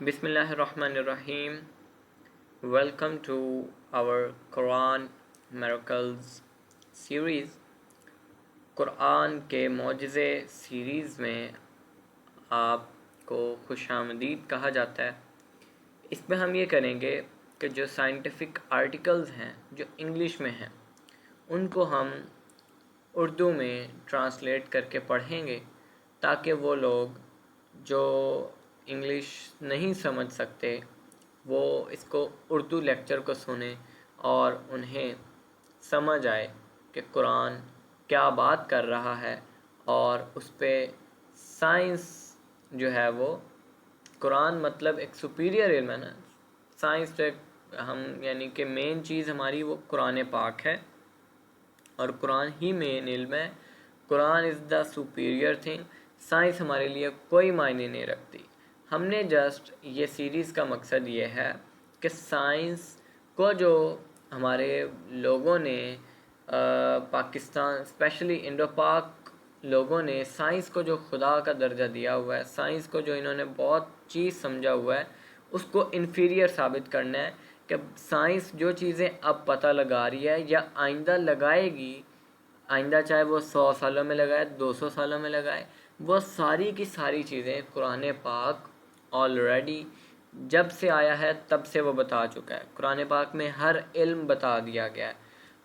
بسم اللہ الرحمن الرحیم. Welcome to our Quran miracles series. Quran کے معجزے سیریز میں آپ کو خوش آمدید کہا جاتا ہے. اس میں ہم یہ کریں گے کہ جو سائنٹیفک آرٹیکلز ہیں جو انگلش میں ہیں ان کو ہم اردو میں ٹرانسلیٹ کر کے پڑھیں گے تاکہ وہ لوگ جو انگلش نہیں سمجھ سکتے وہ اس کو اردو لیکچر کو سنیں اور انہیں سمجھ آئے کہ قرآن کیا بات کر رہا ہے، اور اس پہ سائنس جو ہے وہ قرآن مطلب ایک سپیریئر علم ہے نا. سائنس تو ایک ہم یعنی کہ مین چیز ہماری وہ قرآن پاک ہے اور قرآن ہی مین علم ہے. قرآن از دا سپیریئر تھنگ. سائنس ہمارے لیے کوئی معنی نہیں رکھتی. ہم نے جسٹ یہ سیریز کا مقصد یہ ہے کہ سائنس کو جو ہمارے لوگوں نے پاکستان اسپیشلی انڈو پاک لوگوں نے سائنس کو جو خدا کا درجہ دیا ہوا ہے، سائنس کو جو انہوں نے بہت چیز سمجھا ہوا ہے، اس کو انفیریئر ثابت کرنا ہے کہ سائنس جو چیزیں اب پتہ لگا رہی ہے یا آئندہ لگائے گی، آئندہ چاہے وہ 100 سالوں میں لگائے 200 سالوں میں لگائے، وہ ساری کی ساری چیزیں قرآن پاک آلریڈی جب سے آیا ہے تب سے وہ بتا چکا ہے. قرآن پاک میں ہر علم بتا دیا گیا ہے.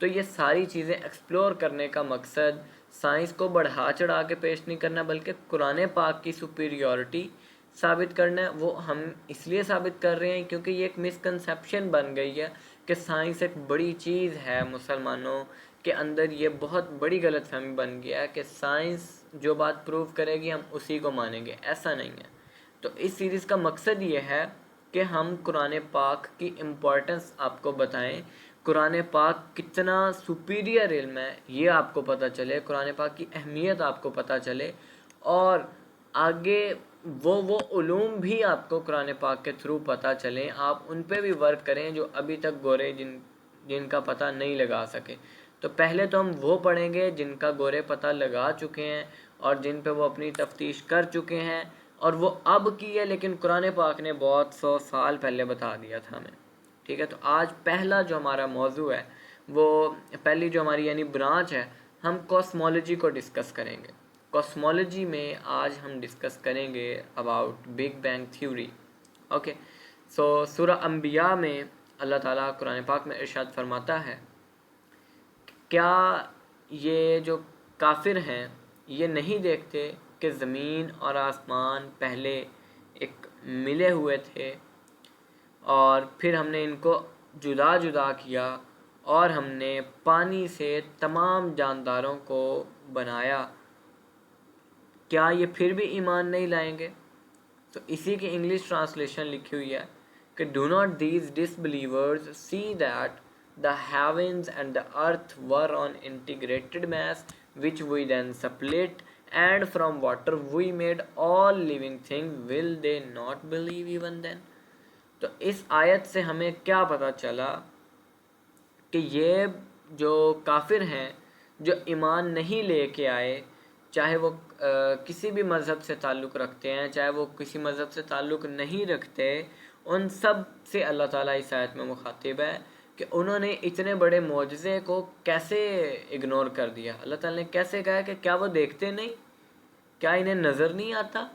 تو یہ ساری چیزیں ایکسپلور کرنے کا مقصد سائنس کو بڑھا چڑھا کے پیش نہیں کرنا بلکہ قرآن پاک کی سپیریورٹی ثابت کرنا ہے. وہ ہم اس لیے ثابت کر رہے ہیں کیونکہ یہ ایک مسکنسیپشن بن گئی ہے کہ سائنس ایک بڑی چیز ہے. مسلمانوں کے اندر یہ بہت بڑی غلط فہمی بن گیا ہے کہ سائنس جو بات پروو کرے گی ہم اسی کو مانیں گے. ایسا نہیں ہے. تو اس سیریز کا مقصد یہ ہے کہ ہم قرآن پاک کی امپورٹنس آپ کو بتائیں، قرآن پاک کتنا سپیریئر علم ہے یہ آپ کو پتہ چلے، قرآن پاک کی اہمیت آپ کو پتہ چلے، اور آگے وہ علوم بھی آپ کو قرآن پاک کے تھرو پتہ چلیں. آپ ان پہ بھی ورک کریں جو ابھی تک گورے جن کا پتہ نہیں لگا سکے. تو پہلے تو ہم وہ پڑھیں گے جن کا گورے پتہ لگا چکے ہیں اور جن پہ وہ اپنی تفتیش کر چکے ہیں اور وہ اب کی ہے، لیکن قرآن پاک نے بہت 100 سال پہلے بتا دیا تھا ہمیں. ٹھیک ہے. تو آج پہلا جو ہمارا موضوع ہے وہ پہلی جو ہماری یعنی برانچ ہے، ہم کاسمولوجی کو ڈسکس کریں گے. کاسمولوجی میں آج ہم ڈسکس کریں گے about big bang theory. Okay. سورہ انبیاء میں اللہ تعالیٰ قرآن پاک میں ارشاد فرماتا ہے، کیا یہ جو کافر ہیں یہ نہیں دیکھتے کہ زمین اور آسمان پہلے ایک ملے ہوئے تھے اور پھر ہم نے ان کو جدا جدا کیا اور ہم نے پانی سے تمام جانداروں کو بنایا، کیا یہ پھر بھی ایمان نہیں لائیں گے؟ تو اسی کی انگلش ٹرانسلیشن لکھی ہوئی ہے کہ do not these ڈسبلیورز see that the heavens and the earth were on integrated mass which we then split and from water we made all living things, will they not believe even then؟ تو اس آیت سے ہمیں کیا پتہ چلا کہ یہ جو کافر ہیں جو ایمان نہیں لے کے آئے، چاہے وہ کسی بھی مذہب سے تعلق رکھتے ہیں چاہے وہ کسی مذہب سے تعلق نہیں رکھتے، ان سب سے اللہ تعالیٰ اس آیت میں مخاطب ہے کہ انہوں نے اتنے بڑے معجزے کو کیسے اگنور کر دیا. اللہ تعالیٰ نے کیسے کہا کہ کیا وہ دیکھتے نہیں، کیا انہیں نظر نہیں آتا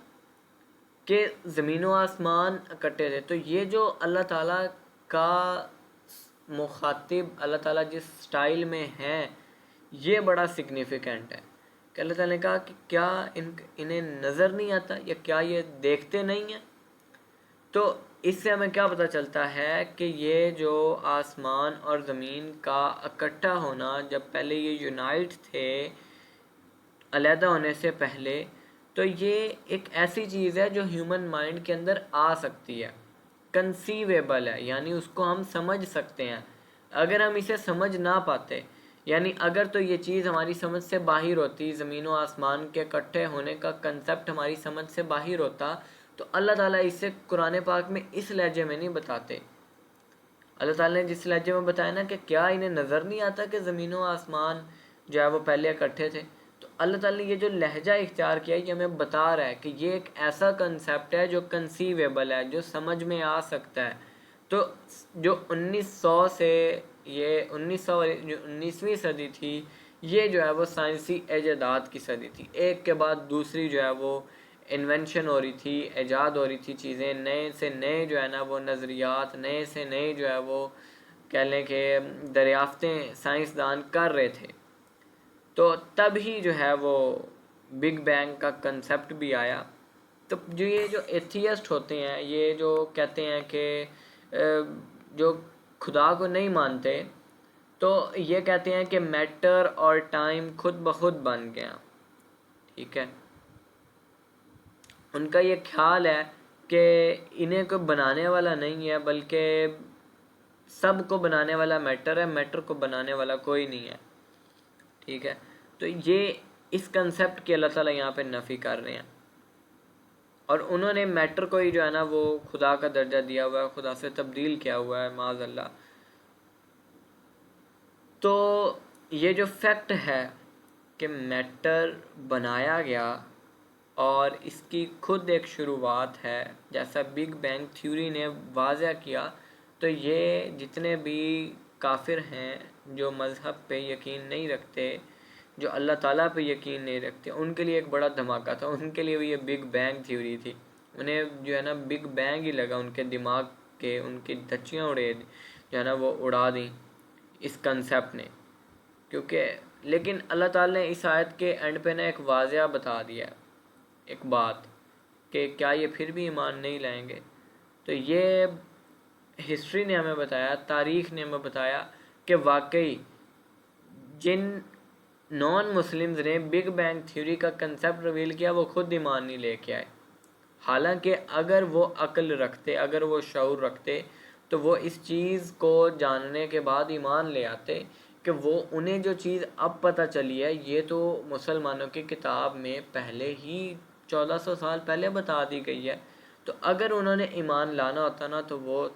کہ زمین و آسمان اکٹھے تھے؟ تو یہ جو اللہ تعالیٰ کا مخاطب اللہ تعالیٰ جس سٹائل میں ہیں یہ بڑا سگنیفیکنٹ ہے کہ اللہ تعالیٰ نے کہا کہ کیا انہیں نظر نہیں آتا یا کیا یہ دیکھتے نہیں ہیں؟ تو اس سے ہمیں کیا پتہ چلتا ہے کہ یہ جو آسمان اور زمین کا اکٹھا ہونا، جب پہلے یہ یونائٹ تھے علیحدہ ہونے سے پہلے، تو یہ ایک ایسی چیز ہے جو ہیومن مائنڈ کے اندر آ سکتی ہے، کنسیویبل ہے، یعنی اس کو ہم سمجھ سکتے ہیں. اگر ہم اسے سمجھ نہ پاتے، یعنی اگر تو یہ چیز ہماری سمجھ سے باہر ہوتی، زمین و آسمان کے اکٹھے ہونے کا کنسیپٹ ہماری سمجھ سے باہر ہوتا، تو اللہ تعالیٰ اسے قرآن پاک میں اس لہجے میں نہیں بتاتے. اللہ تعالیٰ نے جس لہجے میں بتایا نا کہ کیا انہیں نظر نہیں آتا کہ زمین و آسمان جو ہے وہ پہلے اکٹھے تھے، تو اللہ تعالیٰ نے یہ جو لہجہ اختیار کیا ہے یہ ہمیں بتا رہا ہے کہ یہ ایک ایسا کنسیپٹ ہے جو کنسیویبل ہے، جو سمجھ میں آ سکتا ہے. تو جو 1900 سے یہ 19ਵੀਂ صدی تھی، یہ جو ہے وہ سائنسی ایجادات کی صدی تھی. ایک کے بعد دوسری جو ہے وہ انوینشن ہو رہی تھی، ایجاد ہو رہی تھی، چیزیں نئے سے نئے جو ہے نا وہ نظریات، نئے سے نئے جو ہے وہ کہہ لیں کہ دریافتیں سائنسدان کر رہے تھے. تو تب ہی جو ہے وہ بگ بینگ کا کنسیپٹ بھی آیا. تو جو یہ جو ایتھیسٹ ہوتے ہیں، یہ جو کہتے ہیں کہ جو خدا کو نہیں مانتے، تو یہ کہتے ہیں کہ میٹر اور ٹائم خود بخود بن گیا. ٹھیک ہے، ان کا یہ خیال ہے کہ انہیں کوئی بنانے والا نہیں ہے، بلکہ سب کو بنانے والا میٹر ہے، میٹر کو بنانے والا کوئی نہیں ہے. ٹھیک ہے، تو یہ اس کنسیپٹ کی اللہ تعالیٰ یہاں پہ نفی کر رہے ہیں، اور انہوں نے میٹر کو ہی جو ہے نا وہ خدا کا درجہ دیا ہوا ہے، خدا سے تبدیل کیا ہوا ہے، معاذ اللہ. تو یہ جو فیکٹ ہے کہ میٹر بنایا گیا اور اس کی خود ایک شروعات ہے، جیسا بگ بینگ تھیوری نے واضح کیا، تو یہ جتنے بھی کافر ہیں جو مذہب پہ یقین نہیں رکھتے، جو اللہ تعالیٰ پہ یقین نہیں رکھتے، ان کے لیے ایک بڑا دھماکہ تھا. ان کے لیے بھی یہ بگ بینگ تھیوری تھی. انہیں جو ہے نا بگ بینگ ہی لگا، ان کے دماغ کے ان کی دھچیاں جو ہے نا وہ اڑا دیں اس کنسیپٹ نے. کیونکہ لیکن اللہ تعالیٰ نے اس آیت کے اینڈ پہ نا ایک واضح بتا دیا ہے، ایک بات، کہ کیا یہ پھر بھی ایمان نہیں لائیں گے. تو یہ ہسٹری نے ہمیں بتایا، تاریخ نے ہمیں بتایا کہ واقعی جن نان مسلمز نے بگ بینگ تھیوری کا کنسیپٹ ریویل کیا وہ خود ایمان نہیں لے کے آئے. حالانکہ اگر وہ عقل رکھتے، اگر وہ شعور رکھتے، تو وہ اس چیز کو جاننے کے بعد ایمان لے آتے کہ وہ انہیں جو چیز اب پتہ چلی ہے یہ تو مسلمانوں کی کتاب میں پہلے ہی 1400 سال پہلے بتا دی گئی ہے. تو اگر انہوں نے ایمان لانا ہوتا نا تو وہ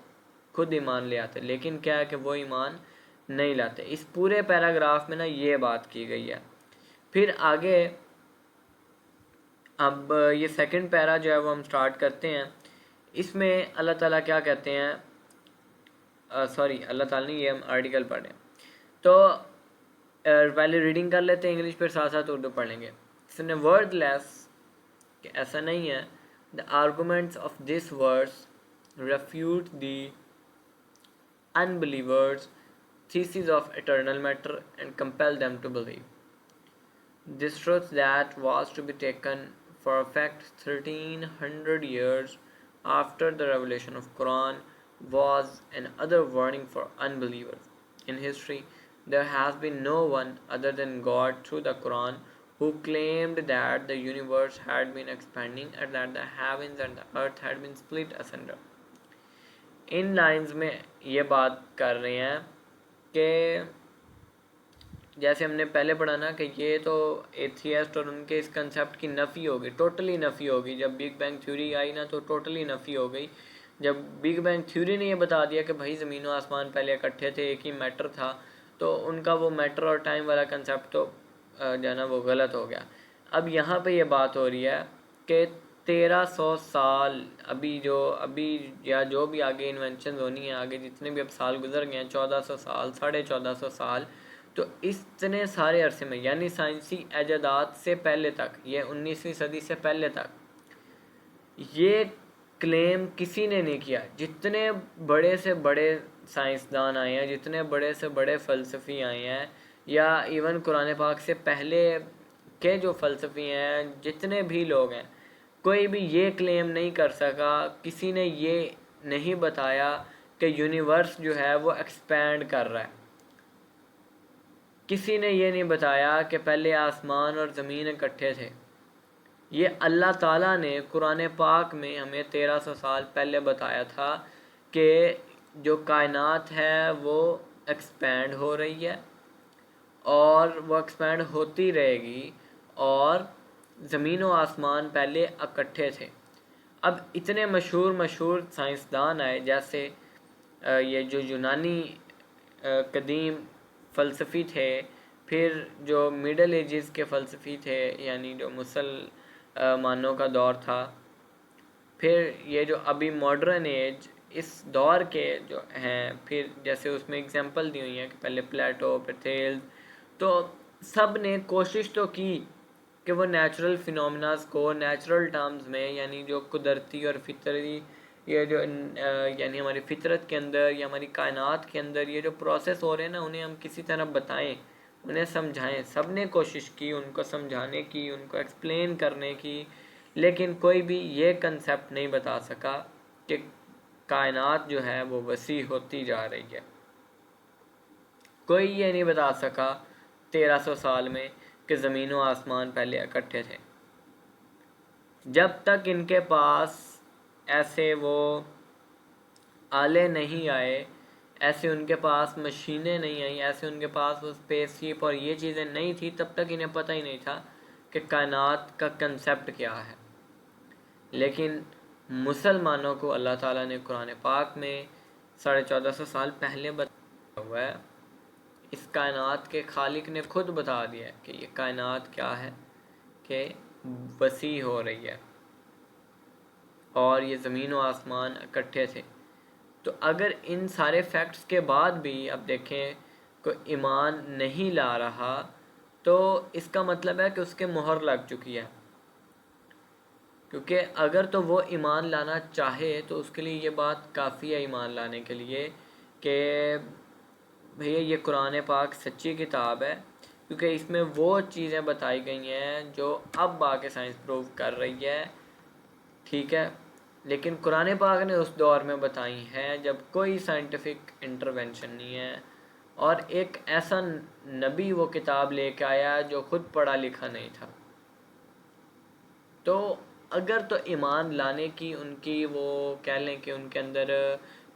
خود ایمان لے آتے، لیکن کیا ہے کہ وہ ایمان نہیں لاتے. اس پورے پیراگراف میں نا یہ بات کی گئی ہے. پھر آگے اب یہ سیکنڈ پیرا جو ہے وہ ہم سٹارٹ کرتے ہیں. اس میں اللہ تعالیٰ کیا کہتے ہیں، اللہ تعالیٰ نے یہ ہم آرٹیکل پڑھیں تو پہلے ریڈنگ کر لیتے ہیں انگلش، پھر ساتھ ساتھ اردو پڑھ لیں گے. اس نے ورڈ لیس کہ ایسا نہیں ہے. The arguments of this verse refute the unbelievers' thesis of eternal matter and compel them to believe. This truth that was to be taken for a fact 1300 years after the revelation of Quran was another warning for unbelievers. In history, there has been no one other than God through the Quran who claimed that the universe had been expanding and that the heavens and the earth had been split asunder. In lines میں یہ بات کر رہے ہیں کہ جیسے ہم نے پہلے پڑھا نا کہ یہ تو ایتھیسٹ اور ان کے اس کنسیپٹ کی نفی ہوگی، ٹوٹلی نفی ہوگی. جب بگ بینگ تھیوری آئی نا تو ٹوٹلی نفی ہو گئی. جب بگ بینگ تھیوری نے یہ بتا دیا کہ بھائی زمین و آسمان پہلے اکٹھے تھے، ایک ہی میٹر تھا، تو ان کا وہ میٹر اور ٹائم والا کنسیپٹ تو جو ہے نا وہ غلط ہو گیا. اب یہاں پہ یہ بات ہو رہی ہے کہ 1300 سال ابھی یا جو بھی آگے انوینشن ہونی ہے، آگے جتنے بھی اب سال گزر گئے ہیں، 1400 سال، 1450 سال، تو اتنے سارے عرصے میں یعنی سائنسی ایجادات سے پہلے تک، یہ 19ویں صدی سے پہلے تک یہ کلیم کسی نے نہیں کیا. جتنے بڑے سے بڑے سائنسدان آئے ہیں، جتنے بڑے سے بڑے فلسفی آئے ہیں، یا ایون قرآن پاک سے پہلے کے جو فلسفی ہیں، جتنے بھی لوگ ہیں، کوئی بھی یہ کلیم نہیں کر سکا، کسی نے یہ نہیں بتایا کہ یونیورس جو ہے وہ ایکسپینڈ کر رہا ہے. کسی نے یہ نہیں بتایا کہ پہلے آسمان اور زمین اکٹھے تھے. یہ اللہ تعالیٰ نے قرآن پاک میں ہمیں 1300 سال پہلے بتایا تھا کہ جو کائنات ہے وہ ایکسپینڈ ہو رہی ہے اور وہ ایکسپینڈ ہوتی رہے گی، اور زمین و آسمان پہلے اکٹھے تھے. اب اتنے مشہور سائنسدان آئے، جیسے یہ جو یونانی قدیم فلسفی تھے، پھر جو مڈل ایجز کے فلسفی تھے یعنی جو مسلمانوں کا دور تھا، پھر یہ جو ابھی ماڈرن ایج اس دور کے جو ہیں، پھر جیسے اس میں اگزامپل دی ہوئی ہیں کہ پہلے پلیٹو، پھر تھیلز، تو سب نے کوشش تو کی کہ وہ نیچرل فینومناز کو نیچرل ٹرمز میں، یعنی جو قدرتی اور فطری، یہ جو یعنی ہماری فطرت کے اندر یا ہماری کائنات کے اندر یہ جو پروسیس ہو رہے ہیں نا، انہیں ہم کسی طرح بتائیں، انہیں سمجھائیں. سب نے کوشش کی ان کو سمجھانے کی، ان کو ایکسپلین کرنے کی، لیکن کوئی بھی یہ کنسیپٹ نہیں بتا سکا کہ کائنات جو ہے وہ وسیع ہوتی جا رہی ہے. کوئی یہ نہیں بتا سکا 1300 سال میں کہ زمین و آسمان پہلے اکٹھے تھے. جب تک ان کے پاس ایسے وہ آلے نہیں آئے، ایسے ان کے پاس مشینیں نہیں آئیں، ایسے ان کے پاس وہ اسپیس شپ اور یہ چیزیں نہیں تھی، تب تک انہیں پتہ ہی نہیں تھا کہ کائنات کا کنسیپٹ کیا ہے. لیکن مسلمانوں کو اللہ تعالیٰ نے قرآن پاک میں 1450 سال پہلے بتایا ہوا ہے. اس کائنات کے خالق نے خود بتا دیا ہے کہ یہ کائنات کیا ہے، کہ وسیع ہو رہی ہے اور یہ زمین و آسمان اکٹھے تھے. تو اگر ان سارے فیکٹس کے بعد بھی اب دیکھیں کوئی ایمان نہیں لا رہا، تو اس کا مطلب ہے کہ اس کے مہر لگ چکی ہے. کیونکہ اگر تو وہ ایمان لانا چاہے تو اس کے لیے یہ بات کافی ہے ایمان لانے کے لیے کہ بھئی یہ قرآن پاک سچی کتاب ہے، کیونکہ اس میں وہ چیزیں بتائی گئی ہیں جو اب آ کے سائنس پروو کر رہی ہے. ٹھیک ہے، لیکن قرآن پاک نے اس دور میں بتائی ہیں جب کوئی سائنٹیفک انٹرونشن نہیں ہے، اور ایک ایسا نبی وہ کتاب لے کے آیا جو خود پڑھا لکھا نہیں تھا. تو اگر تو ایمان لانے کی ان کی وہ کہہ لیں کہ ان کے اندر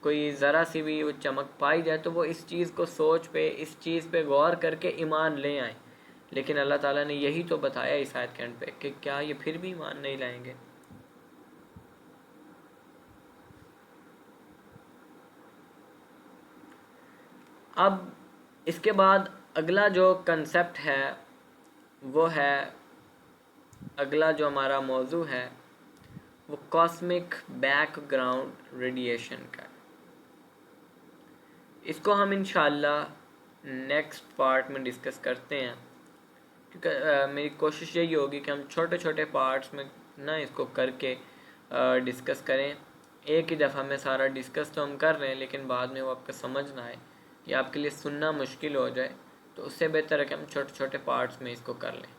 کوئی ذرا سی بھی وہ چمک پائی جائے، تو وہ اس چیز کو سوچ پہ، اس چیز پہ غور کر کے ایمان لے آئیں. لیکن اللہ تعالیٰ نے یہی تو بتایا اس آیت کے اینڈ پہ کہ کیا یہ پھر بھی ایمان نہیں لائیں گے. اب اس کے بعد اگلا جو کنسیپٹ ہے وہ ہے، اگلا جو ہمارا موضوع ہے وہ کاسمک بیک گراؤنڈ ریڈیشن کا. اس کو ہم انشاءاللہ نیکسٹ پارٹ میں ڈسکس کرتے ہیں، کیونکہ میری کوشش یہی ہوگی کہ ہم چھوٹے چھوٹے پارٹس میں نہ اس کو کر کے ڈسکس کریں. ایک ہی دفعہ میں سارا ڈسکس تو ہم کر رہے ہیں، لیکن بعد میں وہ آپ کو سمجھ نہ آئے یا آپ کے لیے سننا مشکل ہو جائے، تو اس سے بہتر ہے کہ ہم چھوٹے چھوٹے پارٹس میں اس کو کر لیں.